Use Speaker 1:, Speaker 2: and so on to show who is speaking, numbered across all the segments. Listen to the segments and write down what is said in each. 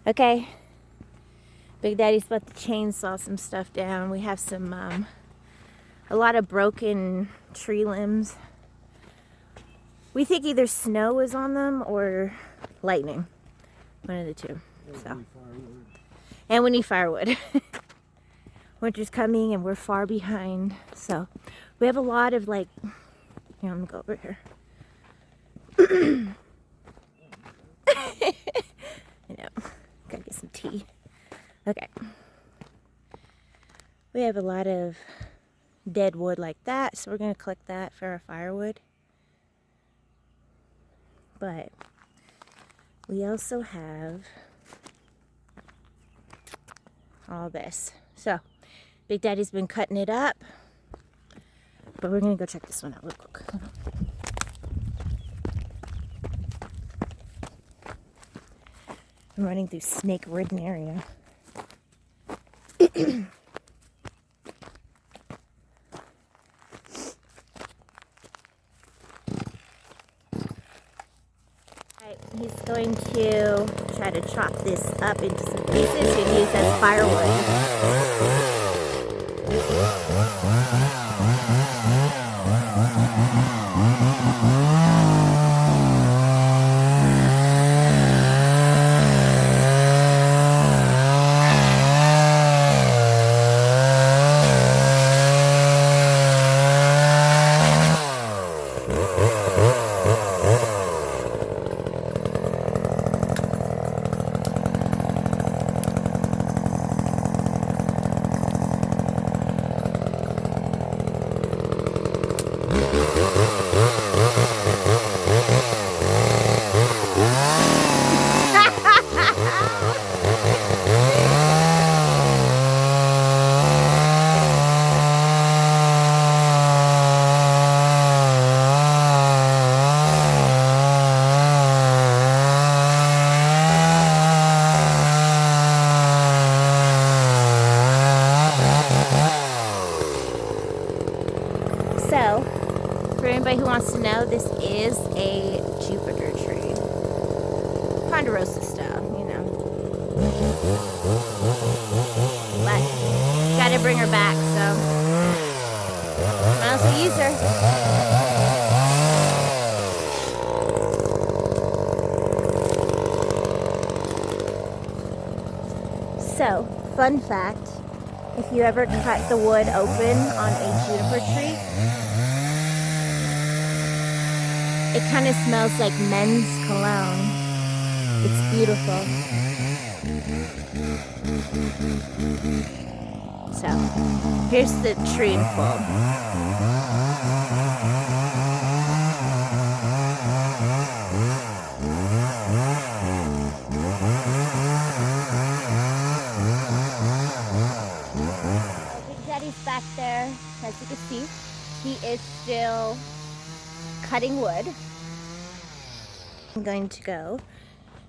Speaker 1: Okay, Big Daddy's about to chainsaw some stuff down. We have some, a lot of broken tree limbs. We think either snow is on them or lightning. One of the two. So. And we need firewood. Winter's coming and we're far behind. So we have a lot of like, here, I'm gonna go over here. I know, gotta get some tea. Okay. We have a lot of dead wood like that, so we're gonna collect that for our firewood. But we also have all this. So Big Daddy's been cutting it up, but we're gonna go check this one out real quick. Hold on. I'm running through snake-ridden area. He's going to try to chop this up into some pieces to use as firewood. So, for anybody who wants to know, this is a Jupiter tree. Ponderosa style, you know. But, gotta bring her back, so might as well use her. So, fun fact, if you ever cut the wood open on a juniper tree, it kind of smells like men's cologne. It's beautiful. So, here's the tree in full. Big Daddy's back there. As you can see, he is still cutting wood. I'm going to go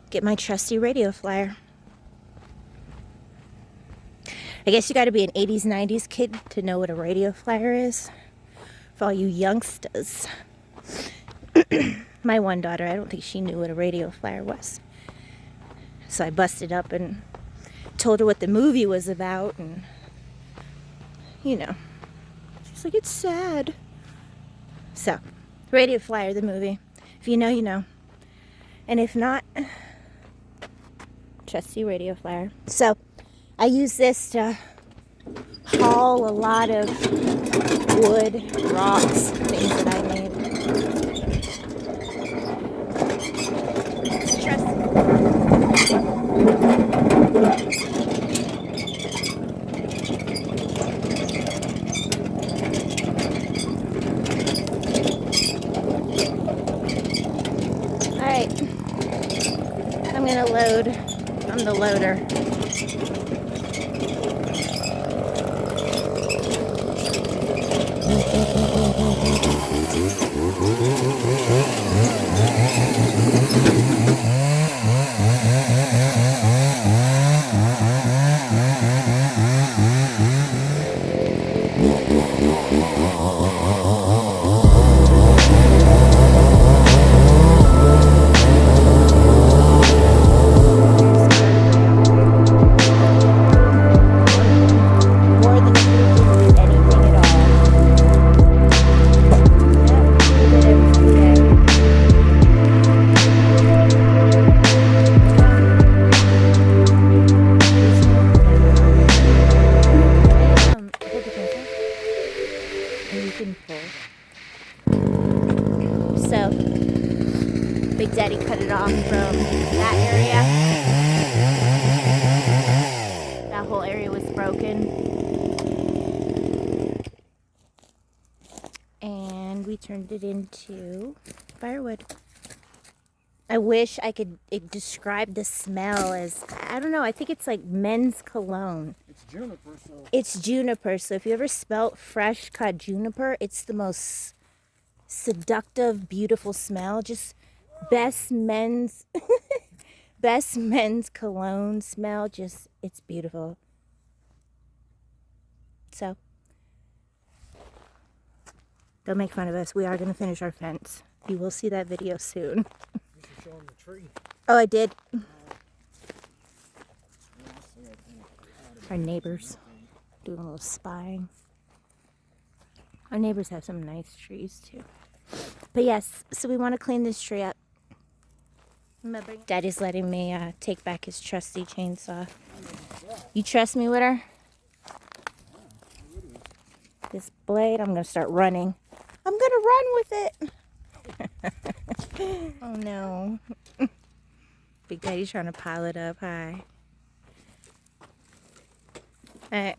Speaker 1: get my trusty radio flyer. I guess you got to be an 80s, 90s kid to know what a radio flyer is. For all you youngsters. My one daughter, I don't think she knew what a radio flyer was. So I busted up and told her what the movie was about, and you know, she's like, it's sad. So, Radio Flyer, the movie. If you know, you know. And if not, trusty Radio Flyer. So, I use this to haul a lot of wood, rocks, things that I made. Alright, I'm gonna load on the loader. garden. And we turned it into firewood. I wish I could describe the smell as, I don't know, I think it's like men's cologne.
Speaker 2: It's juniper, so...
Speaker 1: It's juniper, so if you ever smelt fresh cut juniper, it's the most seductive, beautiful smell. Just best men's best men's cologne smell. Just, it's beautiful. So don't make fun of us. We are going to finish our fence. You will see that video soon.
Speaker 2: You should show them the tree.
Speaker 1: Oh, I did. Our neighbors doing a little spying. Our neighbors have some nice trees too. But yes, so we want to clean this tree up. Daddy's letting me take back his trusty chainsaw. You trust me with her? This blade, I'm going to start running. I'm going to run with it. Oh no. Big Daddy's trying to pile it up high. Alright.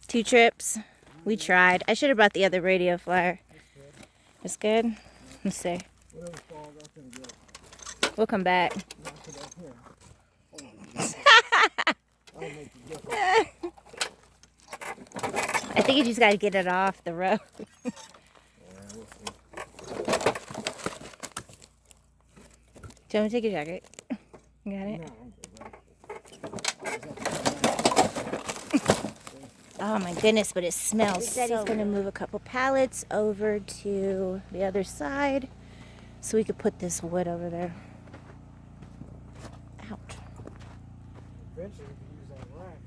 Speaker 1: 2 trips. We tried. I should have brought the other radio flyer. It's good? Let's see. We'll come back. I think you just got to get it off the road. Do you want me to take your jacket? You got it? Oh my goodness, but it smells so good. Daddy's going to move a couple pallets over to the other side so we could put this wood over there. Ouch.
Speaker 2: Eventually we can use that rack.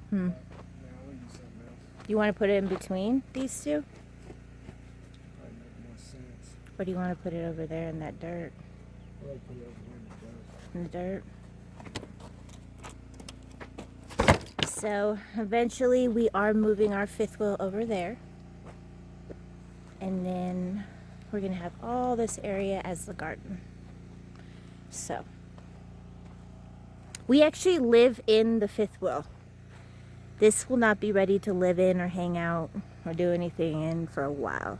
Speaker 1: Hmm.
Speaker 2: Yeah, we'll use something else.
Speaker 1: You want to put it in between these two?
Speaker 2: Probably make more sense.
Speaker 1: Or do you want to put it over there in that dirt?
Speaker 2: I'll put it over
Speaker 1: In the dirt? So eventually we are moving our 5th wheel over there. And then we're going to have all this area as the garden. So we actually live in the 5th wheel. This will not be ready to live in or hang out or do anything in for a while.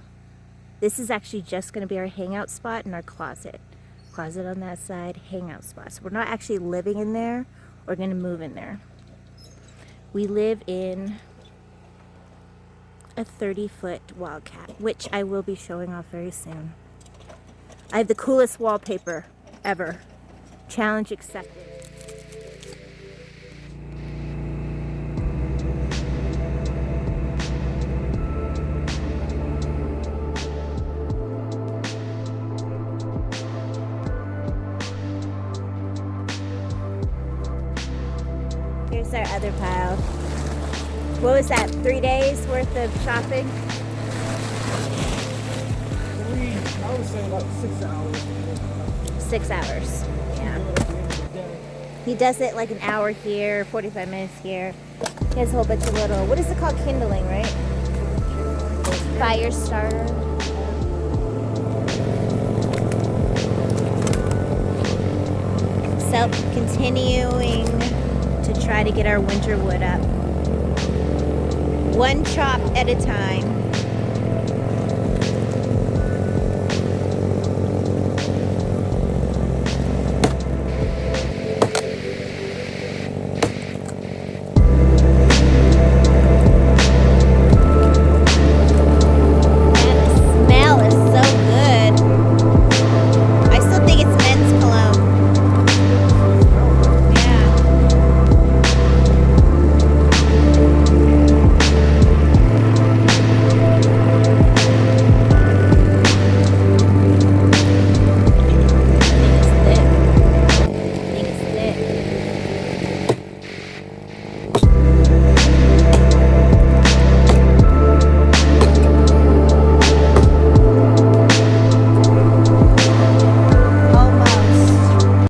Speaker 1: This is actually just going to be our hangout spot and our closet. Closet on that side, hangout spot. So we're not actually living in there. We're going to move in there. We live in a 30-foot wildcat, which I will be showing off very soon. I have the coolest wallpaper ever. Challenge accepted. Here's our other pile. What was that, 3 days worth of shopping?
Speaker 2: 3, I would say like 6 hours.
Speaker 1: 6 hours, yeah. He does it like an hour here, 45 minutes here. He has a whole bunch of little, what is it called? Kindling, right? Fire starter. So, continuing to try to get our winter wood up. One chop at a time.